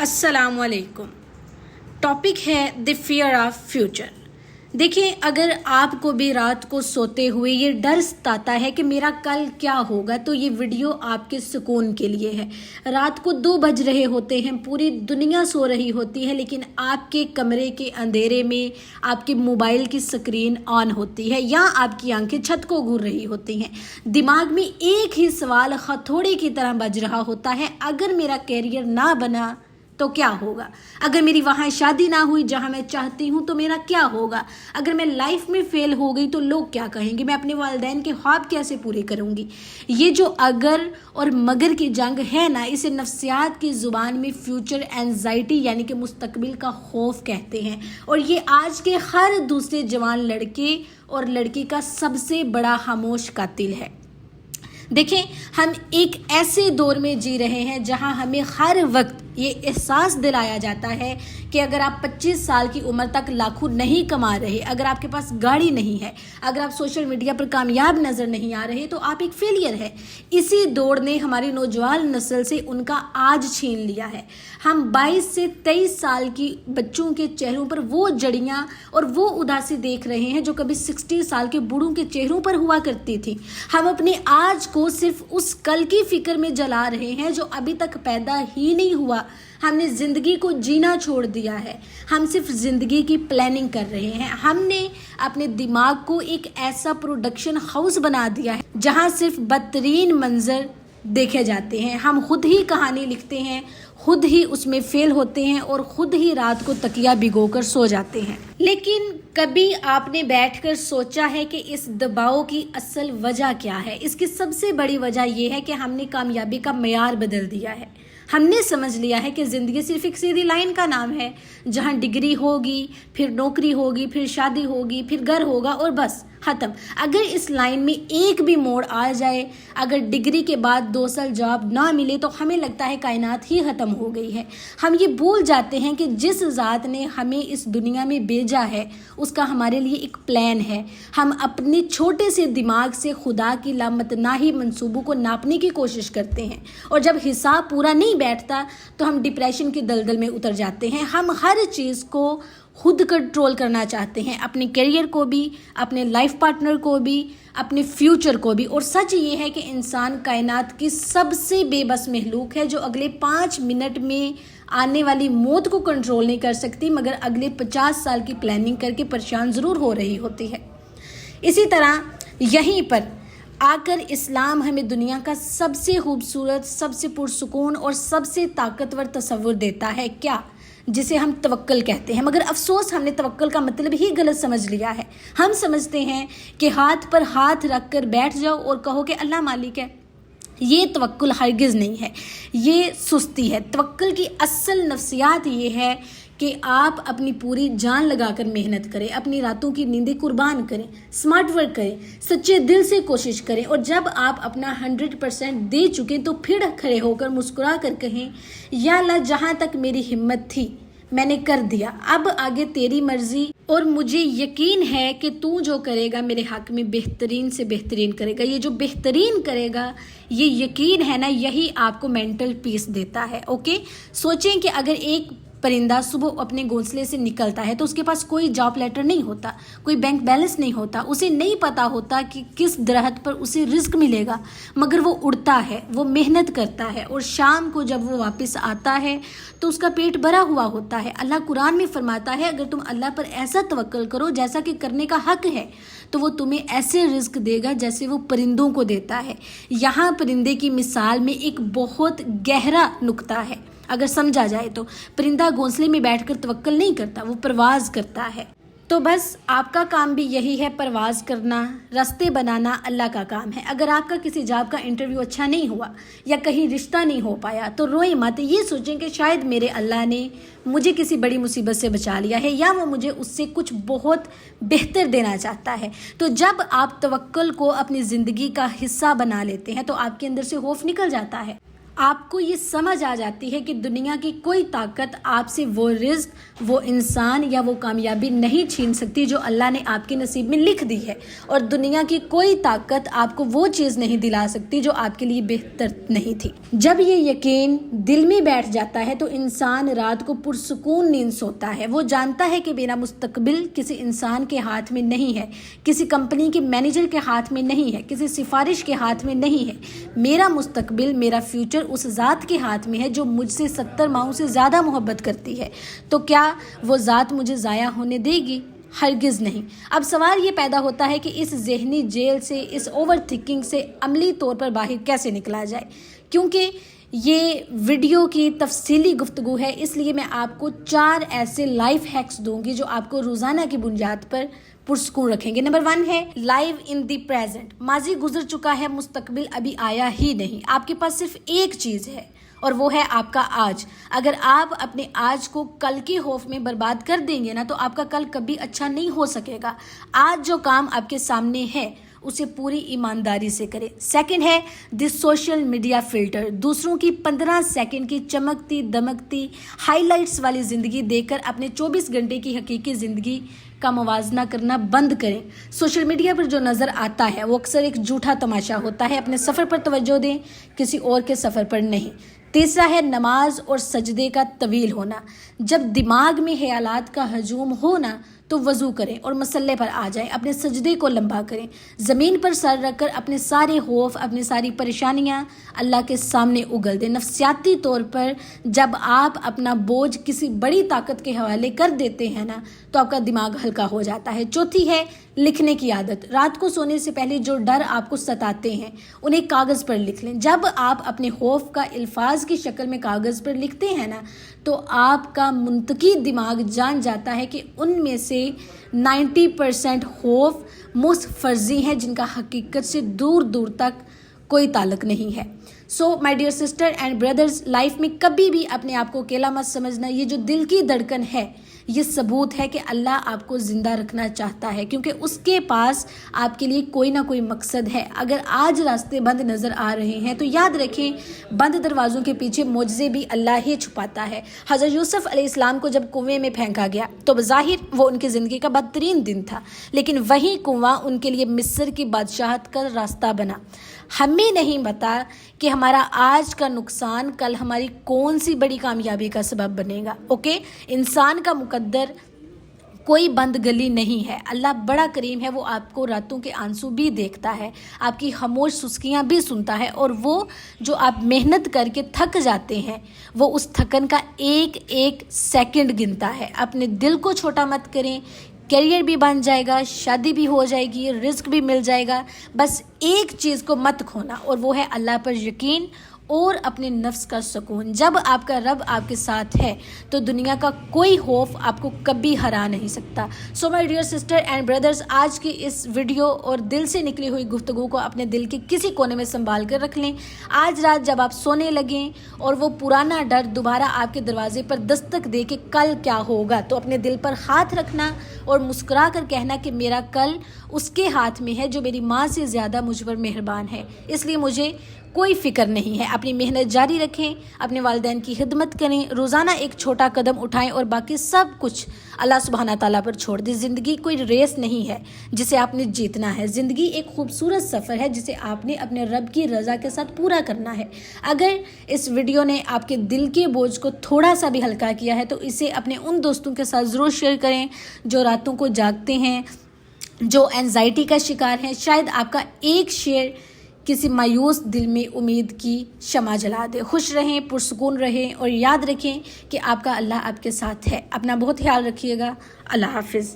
अस्सलाम वालेकुम। टॉपिक है द फियर ऑफ फ्यूचर। देखिए, अगर आपको भी रात को सोते हुए ये डर सताता है कि मेरा कल क्या होगा, तो ये वीडियो आपके सुकून के लिए है। रात को 2 बज रहे होते हैं, पूरी दुनिया सो रही होती है, लेकिन आपके कमरे के अंधेरे में आपके मोबाइल की स्क्रीन ऑन होती है या आपकी आंखें छत को घूर रही होती हैं। दिमाग में एक ही सवाल हथौड़े की तरह बज रहा होता है, अगर मेरा कैरियर ना बना तो क्या होगा? अगर मेरी वहाँ शादी ना हुई जहाँ मैं चाहती हूँ तो मेरा क्या होगा? अगर मैं लाइफ में फेल हो गई तो लोग क्या कहेंगे? मैं अपने वालिदैन के ख्वाब कैसे पूरे करूँगी? ये जो अगर और मगर की जंग है ना, इसे नफ्सियात की ज़ुबान में फ्यूचर एंजाइटी यानी कि मुस्तकबिल का खौफ कहते हैं। और ये आज के हर दूसरे जवान लड़के और लड़की का सबसे बड़ा खामोश कातिल है। देखें, हम एक ऐसे दौर में जी रहे हैं जहां हमें हर वक्त ये एहसास दिलाया जाता है कि अगर आप 25 साल की उम्र तक लाखों नहीं कमा रहे, अगर आपके पास गाड़ी नहीं है, अगर आप सोशल मीडिया पर कामयाब नज़र नहीं आ रहे, तो आप एक फेलियर है। इसी दौड़ ने हमारी नौजवान नस्ल से उनका आज छीन लिया है। हम 22 से 23 साल की बच्चों के चेहरों पर वो जड़ियाँ और वो उदासी देख रहे हैं जो कभी 60 साल के बूढ़ों के चेहरों पर हुआ करती थी। हम अपने आज को सिर्फ उस कल की फिक्र में जला रहे हैं जो अभी तक पैदा ही नहीं हुआ। हमने ज़िंदगी को जीना छोड़ दिया है, हम सिर्फ ज़िंदगी की प्लानिंग कर रहे हैं। हमने अपने दिमाग को एक ऐसा प्रोडक्शन हाउस बना दिया है जहां सिर्फ बदतरीन मंजर देखे जाते हैं। हम खुद ही कहानी लिखते हैं, खुद ही उसमें फेल होते हैं और खुद ही रात को तकिया भिगोकर सो जाते हैं। लेकिन कभी आपने बैठकर सोचा है कि इस दबाव की असल वजह क्या है? इसकी सबसे बड़ी वजह यह है कि हमने कामयाबी का मेयार बदल दिया है। हमने समझ लिया है कि ज़िंदगी सिर्फ एक सीधी लाइन का नाम है जहां डिग्री होगी, फिर नौकरी होगी, फिर शादी होगी, फिर घर होगा और बस ख़त्म। अगर इस लाइन में एक भी मोड़ आ जाए, अगर डिग्री के बाद 2 साल जॉब ना मिले, तो हमें लगता है कायनात ही ख़त्म हो गई है। हम ये भूल जाते हैं कि जिस ज़ात ने हमें इस दुनिया में भेजा है उसका हमारे लिए एक प्लान है। हम अपने छोटे से दिमाग से खुदा की लामतनाही मंसूबों को नापने की कोशिश करते हैं और जब हिसाब पूरा नहीं बैठता तो हम डिप्रेशन के दलदल में उतर जाते हैं। हम हर चीज़ को खुद कंट्रोल करना चाहते हैं, अपने करियर को भी, अपने लाइफ पार्टनर को भी, अपने फ्यूचर को भी। और सच ये है कि इंसान कायनात की सबसे बेबस महलूक है जो अगले 5 मिनट में आने वाली मौत को कंट्रोल नहीं कर सकती, मगर अगले 50 साल की प्लानिंग करके परेशान ज़रूर हो रही होती है। इसी तरह यहीं पर आकर इस्लाम हमें दुनिया का सबसे खूबसूरत, सबसे पुरसुकून और सबसे ताकतवर तस्वुर देता है, क्या? जिसे हम तवक्कल कहते हैं। मगर अफसोस, हमने तवक्कल का मतलब ही गलत समझ लिया है। हम समझते हैं कि हाथ पर हाथ रख कर बैठ जाओ और कहो कि अल्लाह मालिक है। ये तवक्कुल हरगिज़ नहीं है, ये सुस्ती है। तवक्कुल की असल नफ्सियात ये है कि आप अपनी पूरी जान लगाकर मेहनत करें, अपनी रातों की नींदें कुर्बान करें, स्मार्ट वर्क करें, सच्चे दिल से कोशिश करें और जब आप अपना 100% दे चुके तो फिर खड़े होकर मुस्कुरा कर कहें, या अल्लाह, जहाँ तक मेरी हिम्मत थी मैंने कर दिया, अब आगे तेरी मर्जी और मुझे यकीन है कि तू जो करेगा मेरे हक में बेहतरीन से बेहतरीन करेगा। ये जो बेहतरीन करेगा, ये यकीन है ना, यही आपको मेंटल पीस देता है। ओके, सोचें कि अगर एक परिंदा सुबह अपने घोंसले से निकलता है तो उसके पास कोई जॉब लेटर नहीं होता, कोई बैंक बैलेंस नहीं होता, उसे नहीं पता होता कि किस दरख्त पर उसे रिस्क मिलेगा, मगर वो उड़ता है, वो मेहनत करता है और शाम को जब वो वापस आता है तो उसका पेट भरा हुआ होता है। अल्लाह कुरान में फरमाता है, अगर तुम अल्लाह पर ऐसा तवक्कल करो जैसा कि करने का हक है तो वो तुम्हें ऐसे रिस्क देगा जैसे वो परिंदों को देता है। यहाँ परिंदे की मिसाल में एक बहुत गहरा नुक्ता है। अगर समझा जाए तो परिंदा घोंसले में बैठकर तवक्कल नहीं करता, वो परवाज करता है। तो बस आपका काम भी यही है, परवाज करना, रास्ते बनाना अल्लाह का काम है। अगर आपका किसी जॉब का इंटरव्यू अच्छा नहीं हुआ या कहीं रिश्ता नहीं हो पाया तो रोए मत, ये सोचें कि शायद मेरे अल्लाह ने मुझे किसी बड़ी मुसीबत से बचा लिया है या वो मुझे उससे कुछ बहुत बेहतर देना चाहता है। तो जब आप तवक्कुल को अपनी ज़िंदगी का हिस्सा बना लेते हैं तो आपके अंदर से खौफ निकल जाता है। آپ کو یہ سمجھ آ جاتی ہے کہ دنیا کی کوئی طاقت آپ سے وہ رزق، وہ انسان یا وہ کامیابی نہیں چھین سکتی جو اللہ نے آپ کے نصیب میں لکھ دی ہے، اور دنیا کی کوئی طاقت آپ کو وہ چیز نہیں دلا سکتی جو آپ کے لیے بہتر نہیں تھی۔ جب یہ یقین دل میں بیٹھ جاتا ہے تو انسان رات کو پرسکون نیند سوتا ہے۔ وہ جانتا ہے کہ میرا مستقبل کسی انسان کے ہاتھ میں نہیں ہے، کسی کمپنی کے مینیجر کے ہاتھ میں نہیں ہے، کسی سفارش کے ہاتھ میں نہیں ہے۔ میرا مستقبل، میرا فیوچر اس ذات کے ہاتھ میں ہے جو مجھ سے 70 ماہوں سے زیادہ محبت کرتی ہے۔ تو کیا وہ ذات مجھے ضائع ہونے دے گی؟ ہرگز نہیں۔ اب سوال یہ پیدا ہوتا ہے کہ اس ذہنی جیل سے، اس اوور تھنکنگ سے عملی طور پر باہر کیسے نکلا جائے۔ کیونکہ یہ ویڈیو کی تفصیلی گفتگو ہے، اس لیے میں آپ کو 4 ایسے لائف ہیکس دوں گی جو آپ کو روزانہ کی بنیاد پر پرسکون رکھیں گے۔ نمبر 1 ہے لائیو ان دی پریزنٹ۔ ماضی گزر چکا ہے، مستقبل ابھی آیا ہی نہیں۔ آپ کے پاس صرف ایک چیز ہے اور وہ ہے آپ کا آج۔ اگر آپ اپنے آج کو کل کے خوف میں برباد کر دیں گے نا تو آپ کا کل کبھی اچھا نہیں ہو سکے گا۔ آج جو کام آپ کے سامنے ہے اسے پوری ایمانداری سے کریں۔ سیکنڈ ہے دی سوشل میڈیا فلٹر۔ دوسروں کی 15 سیکنڈ کی چمکتی دمکتی ہائی لائٹس والی زندگی دیکھ کر اپنے 24 گھنٹے کی حقیقی زندگی کا موازنہ کرنا بند کریں۔ سوشل میڈیا پر جو نظر آتا ہے وہ اکثر ایک جھوٹا تماشا ہوتا ہے۔ اپنے سفر پر توجہ دیں، کسی اور کے سفر پر نہیں۔ تیسرا ہے نماز اور سجدے کا طویل ہونا۔ جب دماغ میں خیالات کا ہجوم ہونا تو وضو کریں اور مصلے پر آ جائیں، اپنے سجدے کو لمبا کریں، زمین پر سر رکھ کر اپنے سارے خوف، اپنی ساری پریشانیاں اللہ کے سامنے اگل دیں۔ نفسیاتی طور پر جب آپ اپنا بوجھ کسی بڑی طاقت کے حوالے کر دیتے ہیں نا تو آپ کا دماغ ہلکا ہو جاتا ہے۔ چوتھی ہے لکھنے کی عادت۔ رات کو سونے سے پہلے جو ڈر آپ کو ستاتے ہیں انہیں کاغذ پر لکھ لیں۔ جب آپ اپنے خوف کا الفاظ کی شکل میں کاغذ پر لکھتے ہیں نا تو آپ کا منطقی دماغ جان جاتا ہے کہ ان میں سے 90% خوف فرضی ہیں جن کا حقیقت سے دور دور تک کوئی تعلق نہیں ہے۔ So my dear sister and brothers, life میں کبھی بھی اپنے آپ کو اکیلا مت سمجھنا۔ یہ جو دل کی دھڑکن ہے یہ ثبوت ہے کہ اللہ آپ کو زندہ رکھنا چاہتا ہے، کیونکہ اس کے پاس آپ کے لیے کوئی نہ کوئی مقصد ہے۔ اگر آج راستے بند نظر آ رہے ہیں تو یاد رکھیں بند دروازوں کے پیچھے معجزے بھی اللہ ہی چھپاتا ہے۔ حضرت یوسف علیہ السلام کو جب کنویں میں پھینکا گیا تو بظاہر وہ ان کی زندگی کا بدترین دن تھا، لیکن وہی کنواں ان کے لیے مصر کی بادشاہت کا راستہ بنا۔ ہمیں نہیں پتا کہ ہمارا آج کا نقصان کل ہماری کون سی بڑی کامیابی کا سبب بنے گا۔ اوکے، انسان کا مقدر کوئی بند گلی نہیں ہے۔ اللہ بڑا کریم ہے، وہ آپ کو راتوں کے آنسو بھی دیکھتا ہے، آپ کی خاموش سسکیاں بھی سنتا ہے، اور وہ جو آپ محنت کر کے تھک جاتے ہیں وہ اس تھکن کا ایک ایک سیکنڈ گنتا ہے۔ اپنے دل کو چھوٹا مت کریں، کیریئر بھی بن جائے گا، شادی بھی ہو جائے گی، رزق بھی مل جائے گا، بس ایک چیز کو مت کھونا اور وہ ہے اللہ پر یقین اور اپنے نفس کا سکون۔ جب آپ کا رب آپ کے ساتھ ہے تو دنیا کا کوئی خوف آپ کو کبھی ہرا نہیں سکتا۔ So my dear sister and brothers, آج کی اس ویڈیو اور دل سے نکلی ہوئی گفتگو کو اپنے دل کے کسی کونے میں سنبھال کر رکھ لیں۔ آج رات جب آپ سونے لگیں اور وہ پرانا ڈر دوبارہ آپ کے دروازے پر دستک دے کہ کل کیا ہوگا، تو اپنے دل پر ہاتھ رکھنا اور مسکرا کر کہنا کہ میرا کل اس کے ہاتھ میں ہے جو میری ماں سے زیادہ مجھ پر مہربان ہے، اس لیے مجھے کوئی فکر نہیں ہے۔ اپنی محنت جاری رکھیں، اپنے والدین کی خدمت کریں، روزانہ ایک چھوٹا قدم اٹھائیں اور باقی سب کچھ اللہ سبحانہ تعالیٰ پر چھوڑ دیں۔ زندگی کوئی ریس نہیں ہے جسے آپ نے جیتنا ہے، زندگی ایک خوبصورت سفر ہے جسے آپ نے اپنے رب کی رضا کے ساتھ پورا کرنا ہے۔ اگر اس ویڈیو نے آپ کے دل کے بوجھ کو تھوڑا سا بھی ہلکا کیا ہے تو اسے اپنے ان دوستوں کے ساتھ ضرور شیئر کریں جو راتوں کو جاگتے ہیں، جو اینزائٹی کا شکار ہیں۔ شاید آپ کا ایک شیئر کسی مایوس دل میں امید کی شمع جلا دے۔ خوش رہیں، پرسکون رہیں اور یاد رکھیں کہ آپ کا اللہ آپ کے ساتھ ہے۔ اپنا بہت خیال رکھیے گا۔ اللہ حافظ۔